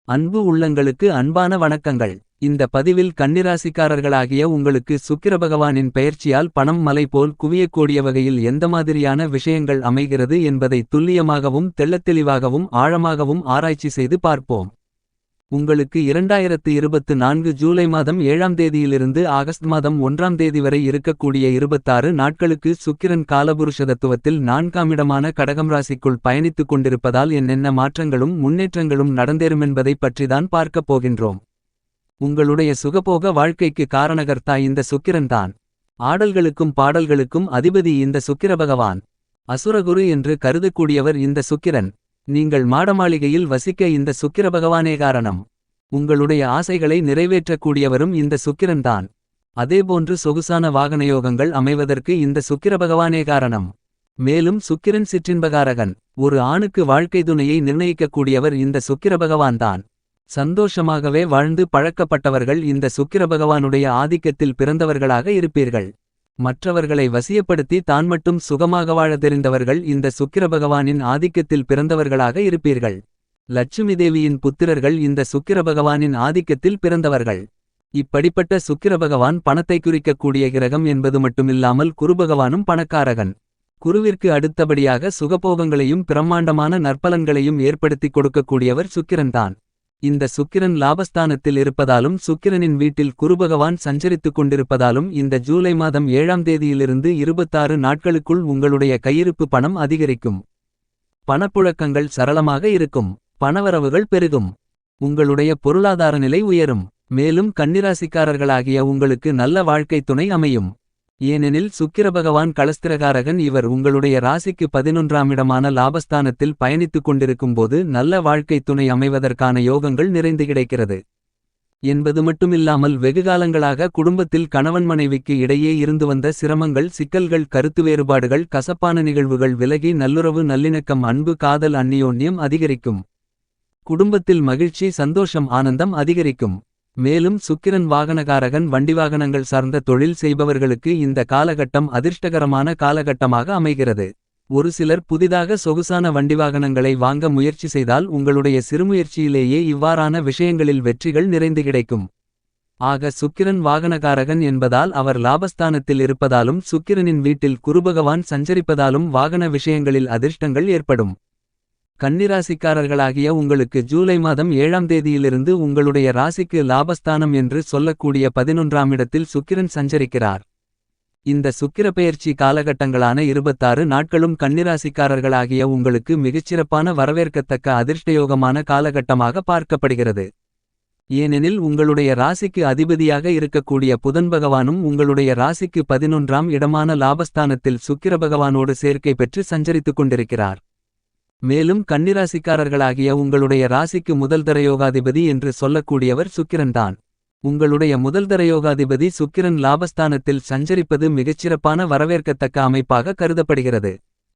அன்பு உள்ளங்களுக்கு அன்பான வணக்கங்கள். இந்த பதிவில் கன்னிராசிக்காரர்களாகிய உங்களுக்கு சுக்கிர பகவானின் பெயர்ச்சியால் பணம் மலை போல் குவியக்கூடிய வகையில் எந்த மாதிரியான விஷயங்கள் அமைகிறது என்பதை துல்லியமாகவும் தெள்ளத்தெளிவாகவும் ஆழமாகவும் ஆராய்ச்சி செய்து பார்ப்போம். உங்களுக்கு 2024 ஜூலை மாதம் 7ஆம் தேதியிலிருந்து ஆகஸ்ட் மாதம் 1ஆம் தேதி வரை இருக்கக்கூடிய 26 நாட்களுக்கு சுக்கிரன் காலபுருஷ தத்துவத்தில் 4ஆம் இடமான கடகம் ராசிக்குள் பயணித்துக் கொண்டிருப்பதால் என்னென்ன மாற்றங்களும் முன்னேற்றங்களும் நடந்தேறுமென்பதைப் பற்றிதான் பார்க்கப் போகின்றோம். உங்களுடைய சுகபோக வாழ்க்கைக்கு காரணகர்த்தா இந்த சுக்கிரன்தான். ஆடல்களுக்கும் பாடல்களுக்கும் அதிபதி இந்த சுக்கிர பகவான். அசுரகுரு என்று கருதக்கூடியவர் இந்த சுக்கிரன். நீங்கள் மாடமாளிகையில் வசிக்க இந்த சுக்கிர பகவானே காரணம். உங்களுடைய ஆசைகளை நிறைவேற்றக்கூடியவரும் இந்த சுக்கிரன்தான். அதேபோன்று சொகுசான வாகனயோகங்கள் அமைவதற்கு இந்த சுக்கிர பகவானே காரணம். மேலும் சுக்கிரன் சிற்றின்பகாரகன். ஒரு ஆணுக்கு வாழ்க்கை துணையை நிர்ணயிக்கக்கூடியவர் இந்த சுக்கிர பகவான்தான். சந்தோஷமாகவே வாழ்ந்து பழக்கப்பட்டவர்கள் இந்த சுக்கிர பகவானுடைய ஆதிக்கத்தில் பிறந்தவர்களாக இருப்பீர்கள். மற்றவர்களை வசியப்படுத்தி தான் மட்டும் சுகமாக வாழ தெரிந்தவர்கள் இந்த சுக்கிர பகவானின் ஆதிக்கத்தில் பிறந்தவர்களாக இருப்பீர்கள். லட்சுமி தேவியின் புத்திரர்கள் இந்த சுக்கிர பகவானின் ஆதிக்கத்தில் பிறந்தவர்கள். இப்படிப்பட்ட சுக்கிர பகவான் பணத்தை குறிக்கக்கூடிய கிரகம் என்பது மட்டுமில்லாமல் குருபகவானும் பணக்காரகன். குருவிற்கு அடுத்தபடியாக சுகபோகங்களையும் பிரம்மாண்டமான நற்பலன்களையும் ஏற்படுத்திக் கொடுக்கக்கூடியவர் சுக்கிரன்தான். இந்த சுக்கிரன் லாபஸ்தானத்தில் இருப்பதாலும் சுக்கிரனின் வீட்டில் குருபகவான் சஞ்சரித்துக் கொண்டிருப்பதாலும் இந்த ஜூலை மாதம் 7ஆம் தேதியிலிருந்து 26 நாட்களுக்குள் உங்களுடைய கையிருப்பு பணம் அதிகரிக்கும். பணப்புழக்கங்கள் சரளமாக இருக்கும். பணவரவுகள் பெருகும். உங்களுடைய பொருளாதார நிலை உயரும். மேலும் கன்னிராசிக்காரர்களாகிய உங்களுக்கு நல்ல வாழ்க்கை துணை அமையும். ஏனெனில் சுக்கிர பகவான் களஸ்திரகாரகன். இவர் உங்களுடைய ராசிக்கு 11ஆம் இடமான லாபஸ்தானத்தில் பயணித்துக் கொண்டிருக்கும்போது நல்ல வாழ்க்கை துணை அமைவதற்கான யோகங்கள் நிறைந்து கிடைக்கிறது என்பது மட்டுமில்லாமல் வெகுகாலங்களாக குடும்பத்தில் கணவன் மனைவிக்கு இடையே இருந்து வந்த சிரமங்கள், சிக்கல்கள், கருத்து வேறுபாடுகள், கசப்பான நிகழ்வுகள் விலகி நல்லுறவு, நல்லிணக்கம், அன்பு, காதல், அந்நியோன்யம் அதிகரிக்கும். குடும்பத்தில் மகிழ்ச்சி, சந்தோஷம், ஆனந்தம் அதிகரிக்கும். மேலும் சுக்கிரன் வாகனகாரகன். வண்டிவாகனங்கள் சார்ந்த தொழில் செய்பவர்களுக்கு இந்த காலகட்டம் அதிர்ஷ்டகரமான காலகட்டமாக அமைகிறது. ஒரு சிலர் புதிதாக சொகுசான வண்டிவாகனங்களை வாங்க முயற்சி செய்தால் உங்களுடைய சிறுமுயற்சியிலேயே இவ்வாறான விஷயங்களில் வெற்றிகள் நிறைந்து கிடைக்கும். ஆக சுக்கிரன் வாகனகாரகன் என்பதால் அவர் லாபஸ்தானத்தில் இருப்பதாலும் சுக்கிரனின் வீட்டில் குருபகவான் சஞ்சரிப்பதாலும் வாகன விஷயங்களில் அதிர்ஷ்டங்கள் ஏற்படும். கன்னிராசிக்காரர்களாகிய உங்களுக்கு ஜூலை மாதம் 7ஆம் தேதியிலிருந்து உங்களுடைய ராசிக்கு லாபஸ்தானம் என்று சொல்லக்கூடிய 11ஆம் இடத்தில் சுக்கிரன் சஞ்சரிக்கிறார். இந்த சுக்கிர பெயர்ச்சி காலகட்டங்களான 26 நாட்களும் கன்னிராசிக்காரர்களாகிய உங்களுக்கு மிகச்சிறப்பான வரவேற்கத்தக்க அதிர்ஷ்டயோகமான காலகட்டமாக பார்க்கப்படுகிறது. ஏனெனில் உங்களுடைய ராசிக்கு அதிபதியாக இருக்கக்கூடிய புதன் பகவானும் உங்களுடைய ராசிக்கு 11ஆம் இடமான லாபஸ்தானத்தில் சுக்கிர பகவானோடு சேர்க்கை பெற்று சஞ்சரித்துக் கொண்டிருக்கிறார். மேலும் கன்னிராசிக்காரர்களாகிய உங்களுடைய ராசிக்கு முதல்தர யோகாதிபதி என்று சொல்லக்கூடியவர் சுக்கிரன்தான். உங்களுடைய முதல்தர யோகாதிபதி சுக்கிரன் லாபஸ்தானத்தில் சஞ்சரிப்பது மிகச்சிறப்பான வரவேற்கத்தக்க அமைப்பாக கருதப்படுகிறது.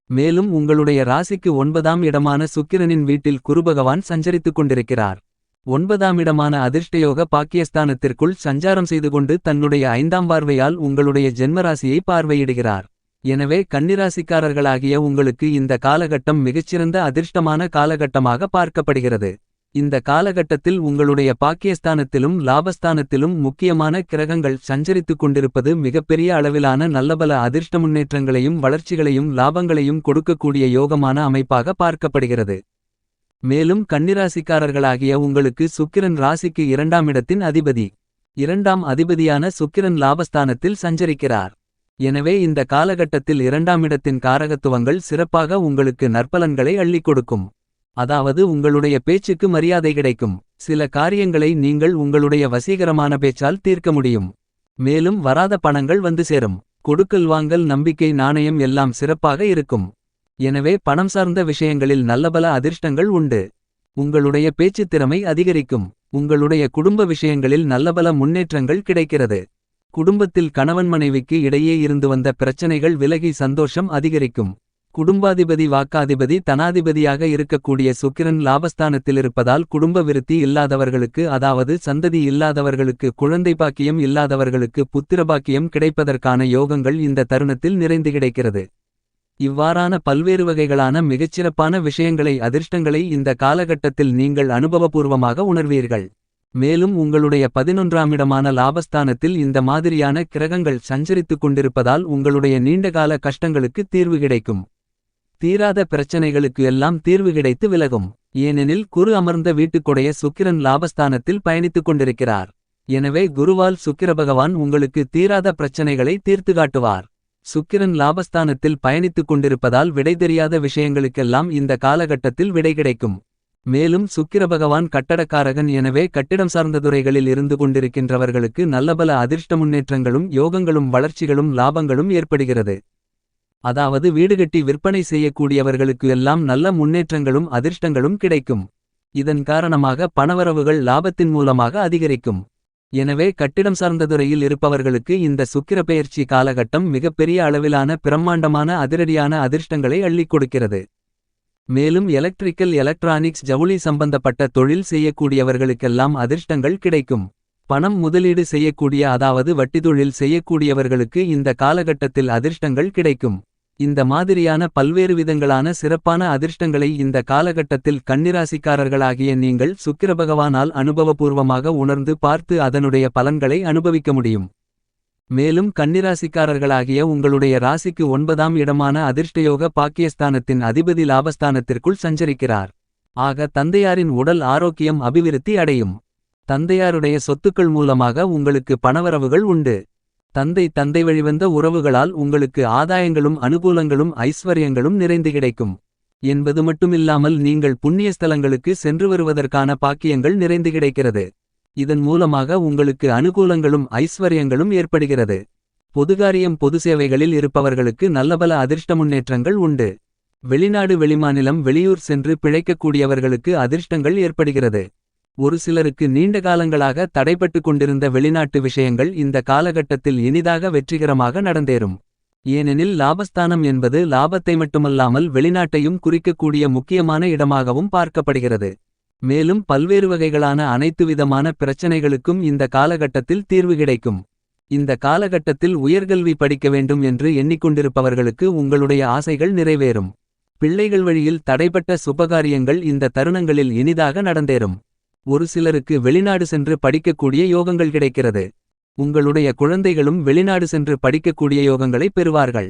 மேலும் உங்களுடைய ராசிக்கு 9ஆம் இடமான சுக்கிரனின் வீட்டில் குருபகவான் சஞ்சரித்துக் கொண்டிருக்கிறார். 9ஆம் இடமான அதிர்ஷ்டயோக பாக்கியஸ்தானத்திற்குள் சஞ்சாரம் செய்து கொண்டு தன்னுடைய 5ஆம் பார்வையால் உங்களுடைய ஜென்மராசியை பார்வையிடுகிறார். எனவே கன்னிராசிக்காரர்களாகிய உங்களுக்கு இந்த காலகட்டம் மிகச்சிறந்த அதிர்ஷ்டமான காலகட்டமாக பார்க்கப்படுகிறது. இந்த காலகட்டத்தில் உங்களுடைய பாக்கியஸ்தானத்திலும் லாபஸ்தானத்திலும் முக்கியமான கிரகங்கள் சஞ்சரித்துக் கொண்டிருப்பது மிகப்பெரிய அளவிலான நல்லபல அதிர்ஷ்ட முன்னேற்றங்களையும் வளர்ச்சிகளையும் லாபங்களையும் கொடுக்கக்கூடிய யோகமான அமைப்பாக பார்க்கப்படுகிறது. மேலும் கன்னிராசிக்காரர்களாகிய உங்களுக்கு சுக்கிரன் ராசிக்கு 2ஆம் இடத்தின் அதிபதி. 2ஆம் அதிபதியான சுக்கிரன் லாபஸ்தானத்தில் சஞ்சரிக்கிறார். எனவே இந்த காலகட்டத்தில் 2ஆம் இடத்தின் காரகத்துவங்கள் சிறப்பாக உங்களுக்கு நற்பலன்களை அள்ளிக் கொடுக்கும். அதாவது உங்களுடைய பேச்சுக்கு மரியாதை கிடைக்கும். சில காரியங்களை நீங்கள் உங்களுடைய வசீகரமான பேச்சால் தீர்க்க முடியும். மேலும் வராத பணங்கள் வந்து சேரும். கொடுக்கல் வாங்கல், நம்பிக்கை, நாணயம் எல்லாம் சிறப்பாக இருக்கும். எனவே பணம் சார்ந்த விஷயங்களில் நல்லபல அதிர்ஷ்டங்கள் உண்டு. உங்களுடைய பேச்சுத் திறமை அதிகரிக்கும். உங்களுடைய குடும்ப விஷயங்களில் நல்லபல முன்னேற்றங்கள் கிடைக்கிறது. குடும்பத்தில் கணவன் மனைவிக்கு இடையே இருந்து வந்த பிரச்சனைகள் விலகி சந்தோஷம் அதிகரிக்கும். குடும்பாதிபதி வாக்காதிபதி தனாதிபதியாக இருக்கக்கூடிய சுக்கிரன் லாபஸ்தானத்தில் இருப்பதால் குடும்ப விருத்தி இல்லாதவர்களுக்கு, அதாவது சந்ததி இல்லாதவர்களுக்கு, குழந்தை பாக்கியம் இல்லாதவர்களுக்கு புத்திர பாக்கியம் கிடைப்பதற்கான யோகங்கள் இந்த தருணத்தில் நிறைந்து கிடைக்கிறது. இவ்வாறான பல்வேறு வகைகளான மிகச்சிறப்பான விஷயங்களை அதிர்ஷ்டங்களை இந்த காலகட்டத்தில் நீங்கள் அனுபவபூர்வமாக உணர்வீர்கள். மேலும் உங்களுடைய 11ஆம் இடமான லாபஸ்தானத்தில் இந்த மாதிரியான கிரகங்கள் சஞ்சரித்துக் கொண்டிருப்பதால் உங்களுடைய நீண்டகால கஷ்டங்களுக்கு தீர்வு கிடைக்கும். தீராத பிரச்சனைகளுக்கு எல்லாம் தீர்வு கிடைத்து விலகும். ஏனெனில் குரு அமர்ந்த வீட்டுக்குடைய சுக்கிரன் லாபஸ்தானத்தில் பயணித்துக் கொண்டிருக்கிறார். எனவே குருவால் சுக்கிரபகவான் உங்களுக்கு தீராத பிரச்சனைகளை தீர்த்து காட்டுவார். சுக்கிரன் லாபஸ்தானத்தில் பயணித்துக் கொண்டிருப்பதால் விடை தெரியாத விஷயங்களுக்கெல்லாம் இந்த காலகட்டத்தில் விடை கிடைக்கும். மேலும் சுக்கிரபகவான் கட்டடக்காரகன். எனவே கட்டிடம் சார்ந்த துறைகளில் இருந்து கொண்டிருக்கின்றவர்களுக்கு நல்லபல அதிர்ஷ்ட முன்னேற்றங்களும் யோகங்களும் வளர்ச்சிகளும் லாபங்களும் ஏற்படுகிறது. அதாவது வீடுகட்டி விற்பனை செய்யக்கூடியவர்களுக்கு எல்லாம் நல்ல முன்னேற்றங்களும் அதிர்ஷ்டங்களும் கிடைக்கும். இதன் காரணமாக பணவரவுகள் லாபத்தின் மூலமாக அதிகரிக்கும். எனவே கட்டிடம் சார்ந்த துறையில் இருப்பவர்களுக்கு இந்த சுக்கிர பெயர்ச்சி காலகட்டம் மிகப்பெரிய அளவிலான பிரம்மாண்டமான அதிரடியான அதிர்ஷ்டங்களை அள்ளிக் கொடுக்கிறது. மேலும் எலக்ட்ரிக்கல் எலக்ட்ரானிக்ஸ் ஜவுளி சம்பந்தப்பட்ட தொழில் செய்யக்கூடியவர்களுக்கெல்லாம் அதிர்ஷ்டங்கள் கிடைக்கும். பணம் முதலீடு செய்யக்கூடிய அதாவது வட்டி தொழில் செய்யக்கூடியவர்களுக்கு இந்த காலகட்டத்தில் அதிர்ஷ்டங்கள் கிடைக்கும். இந்த மாதிரியான பல்வேறு விதங்களான சிறப்பான அதிர்ஷ்டங்களை இந்த காலகட்டத்தில் கன்னிராசிக்காரர்களாகிய நீங்கள் சுக்கிரபகவானால் அனுபவபூர்வமாக உணர்ந்து பார்த்து அதனுடைய பலன்களை அனுபவிக்க முடியும். மேலும் கன்னிராசிக்காரர்களாகிய உங்களுடைய ராசிக்கு 9ஆம் இடமான அதிர்ஷ்டயோக பாக்கியஸ்தானத்தின் அதிபதி லாபஸ்தானத்திற்குள் சஞ்சரிக்கிறார். ஆக தந்தையாரின் உடல் ஆரோக்கியம் அபிவிருத்தி அடையும். தந்தையாருடைய சொத்துக்கள் மூலமாக உங்களுக்கு பணவரவுகள் உண்டு. தந்தை வழிவந்த உறவுகளால் உங்களுக்கு ஆதாயங்களும் அனுகூலங்களும் ஐஸ்வர்யங்களும் நிறைந்து கிடைக்கும் என்பது மட்டுமில்லாமல் நீங்கள் புண்ணிய ஸ்தலங்களுக்கு சென்று வருவதற்கான பாக்கியங்கள் நிறைந்து கிடைக்கிறது. இதன் மூலமாக உங்களுக்கு அனுகூலங்களும் ஐஸ்வர்யங்களும் ஏற்படுகிறது. பொதுகாரியம் பொது சேவைகளில் இருப்பவர்களுக்கு நல்லபல அதிர்ஷ்ட முன்னேற்றங்கள் உண்டு. வெளிநாடு வெளிமாநிலம் வெளியூர் சென்று பிழைக்கக்கூடியவர்களுக்கு அதிர்ஷ்டங்கள் ஏற்படுகிறது. ஒரு சிலருக்கு நீண்ட காலங்களாக தடைபட்டு கொண்டிருந்த வெளிநாட்டு விஷயங்கள் இந்த காலகட்டத்தில் இனிதாக வெற்றிகரமாக நடந்தேறும். ஏனெனில் லாபஸ்தானம் என்பது லாபத்தை மட்டுமல்லாமல் வெளிநாட்டையும் குறிக்கக்கூடிய முக்கியமான இடமாகவும் பார்க்கப்படுகிறது. மேலும் பல்வேறு வகைகளான அனைத்து விதமான பிரச்சனைகளுக்கும் இந்த காலகட்டத்தில் தீர்வு கிடைக்கும். இந்த காலகட்டத்தில் உயர்கல்வி படிக்க வேண்டும் என்று எண்ணிக்கொண்டிருப்பவர்களுக்கு உங்களுடைய ஆசைகள் நிறைவேறும். பிள்ளைகள் வழியில் தடைபட்ட சுபகாரியங்கள் இந்த தருணங்களில் இனிதாக நடந்தேறும். ஒரு சிலருக்கு வெளிநாடு சென்று படிக்கக்கூடிய யோகங்கள் கிடைக்கிறது. உங்களுடைய குழந்தைகளும் வெளிநாடு சென்று படிக்கக்கூடிய யோகங்களை பெறுவார்கள்.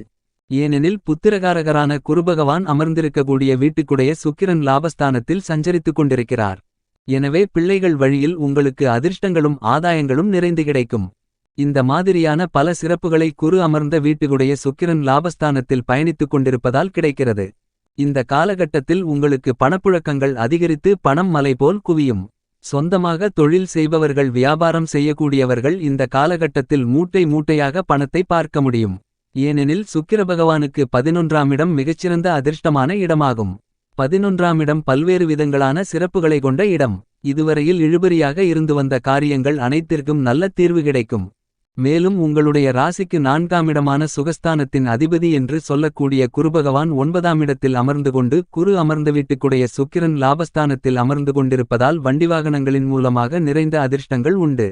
ஏனெனில் புத்திரகாரகரான குருபகவான் அமர்ந்திருக்கக்கூடிய வீட்டுக்குடைய சுக்கிரன் லாபஸ்தானத்தில் சஞ்சரித்துக் கொண்டிருக்கிறார். எனவே பிள்ளைகள் வழியில் உங்களுக்கு அதிர்ஷ்டங்களும் ஆதாயங்களும் நிறைந்து கிடைக்கும். இந்த மாதிரியான பல சிறப்புகளை குரு அமர்ந்த வீட்டுக்குடைய சுக்கிரன் லாபஸ்தானத்தில் பயணித்துக் கொண்டிருப்பதால் கிடைக்கிறது. இந்த காலகட்டத்தில் உங்களுக்கு பணப்புழக்கங்கள் அதிகரித்து பணம் மலை போல் குவியும். சொந்தமாக தொழில் செய்பவர்கள் வியாபாரம் செய்யக்கூடியவர்கள் இந்த காலகட்டத்தில் மூட்டை மூட்டையாக பணத்தை பார்க்க முடியும். ஏனெனில் சுக்கிரபகவானுக்கு 11ஆம் இடம் மிகச்சிறந்த அதிர்ஷ்டமான இடமாகும். 11ஆம் இடம் பல்வேறு விதங்களான சிறப்புகளை கொண்ட இடம். இதுவரையில் இழுபறியாக இருந்து வந்த காரியங்கள் அனைத்திற்கும் நல்ல தீர்வு கிடைக்கும். மேலும் உங்களுடைய ராசிக்கு 4ஆம் இடமான சுகஸ்தானத்தின் அதிபதி என்று சொல்லக்கூடிய குருபகவான் 9ஆம் இடத்தில் அமர்ந்து கொண்டு குரு அமர்ந்த வீட்டுக்குடைய சுக்கிரன் லாபஸ்தானத்தில் அமர்ந்து கொண்டிருப்பதால் வண்டிவாகனங்களின் மூலமாக நிறைந்த அதிர்ஷ்டங்கள் உண்டு.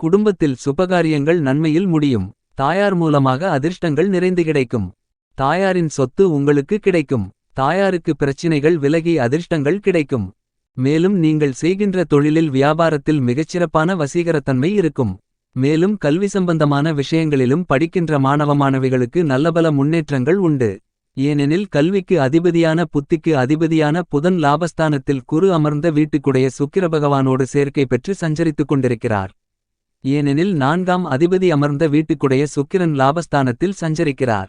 குடும்பத்தில் சுபகாரியங்கள் நன்மையில் முடியும். தாயார் மூலமாக அதிர்ஷ்டங்கள் நிறைந்து கிடைக்கும். தாயாரின் சொத்து உங்களுக்கு கிடைக்கும். தாயாருக்கு பிரச்சினைகள் விலகி அதிர்ஷ்டங்கள் கிடைக்கும். மேலும் நீங்கள் செய்கின்ற தொழிலில் வியாபாரத்தில் மிகச்சிறப்பான வசீகரத்தன்மை இருக்கும். மேலும் கல்வி சம்பந்தமான விஷயங்களிலும் படிக்கின்ற மாணவ மாணவிகளுக்கு நல்லபல முன்னேற்றங்கள் உண்டு. ஏனெனில் கல்விக்கு அதிபதியான புத்திக்கு அதிபதியான புதன் லாபஸ்தானத்தில் குரு அமர்ந்த வீட்டுக்குடைய சுக்கிரபகவானோடு சேர்க்கை பெற்று சஞ்சரித்துக் கொண்டிருக்கிறார். ஏனெனில் 4ஆம் அதிபதி அமர்ந்த வீட்டுக்குடைய சுக்கிரன் லாபஸ்தானத்தில் சஞ்சரிக்கிறார்.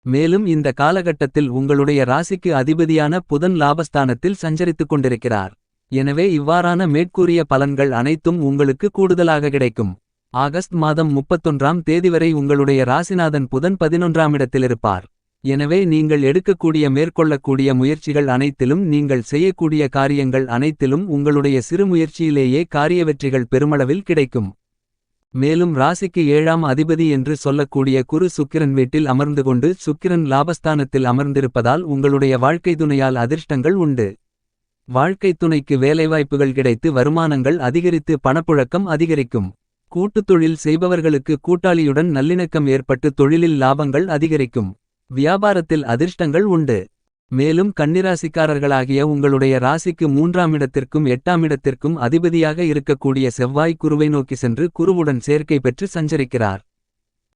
மேலும் இந்த காலகட்டத்தில் உங்களுடைய ராசிக்கு அதிபதியான புதன் லாபஸ்தானத்தில் சஞ்சரித்துக் கொண்டிருக்கிறார். எனவே இவ்வாறான மேற்கூறிய பலன்கள் அனைத்தும் உங்களுக்கு கூடுதலாக கிடைக்கும். ஆகஸ்ட் மாதம் 31ஆம் தேதி வரை உங்களுடைய ராசிநாதன் புதன் 11ஆம் இடத்திலிருப்பார். எனவே நீங்கள் எடுக்கக்கூடிய மேற்கொள்ளக்கூடிய முயற்சிகள் அனைத்திலும் நீங்கள் செய்யக்கூடிய காரியங்கள் அனைத்திலும் உங்களுடைய சிறு முயற்சியிலேயே காரிய வெற்றிகள் பெருமளவில் கிடைக்கும். மேலும் ராசிக்கு 7ஆம் அதிபதி என்று சொல்லக்கூடிய குரு சுக்கிரன் வீட்டில் அமர்ந்து கொண்டு சுக்கிரன் லாபஸ்தானத்தில் அமர்ந்திருப்பதால் உங்களுடைய வாழ்க்கை துணையால் அதிர்ஷ்டங்கள் உண்டு. வாழ்க்கை துணைக்கு வேலைவாய்ப்புகள் கிடைத்து வருமானங்கள் அதிகரித்து பணப்புழக்கம் அதிகரிக்கும். கூட்டுத் தொழில் செய்பவர்களுக்கு கூட்டாளியுடன் நல்லிணக்கம் ஏற்பட்டு தொழிலில் லாபங்கள் அதிகரிக்கும். வியாபாரத்தில் அதிர்ஷ்டங்கள் உண்டு. மேலும் கன்னிராசிக்காரர்களாகிய உங்களுடைய ராசிக்கு 3ஆம் இடத்திற்கும் 8ஆம் இடத்திற்கும் அதிபதியாக இருக்கக்கூடிய செவ்வாய் குருவை நோக்கி சென்று குருவுடன் சேர்க்கை பெற்று சஞ்சரிக்கிறார்.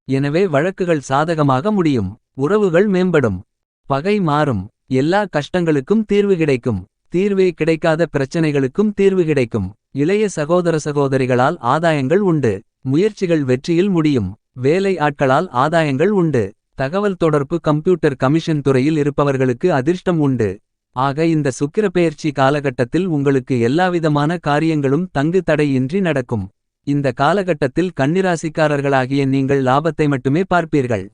எனவே வழக்குகள் சாதகமாக முடியும். உறவுகள் மேம்படும். பகை மாறும். எல்லா கஷ்டங்களுக்கும் தீர்வு கிடைக்கும். தீர்வே கிடைக்காத பிரச்சனைகளுக்கும் தீர்வு கிடைக்கும். இளைய சகோதர சகோதரிகளால் ஆதாயங்கள் உண்டு. முயற்சிகள் வெற்றியில் முடியும். வேலை ஆட்களால் ஆதாயங்கள் உண்டு. தகவல் தொடர்பு கம்ப்யூட்டர் கமிஷன் துறையில் இருப்பவர்களுக்கு அதிர்ஷ்டம் உண்டு. ஆக இந்த சுக்கிரப்பெயர்ச்சி காலகட்டத்தில் உங்களுக்கு எல்லாவிதமான காரியங்களும் தங்கு தடை இன்றி நடக்கும். இந்த காலகட்டத்தில் கன்னிராசிக்காரர்களாகிய நீங்கள் லாபத்தை மட்டுமே பார்ப்பீர்கள்.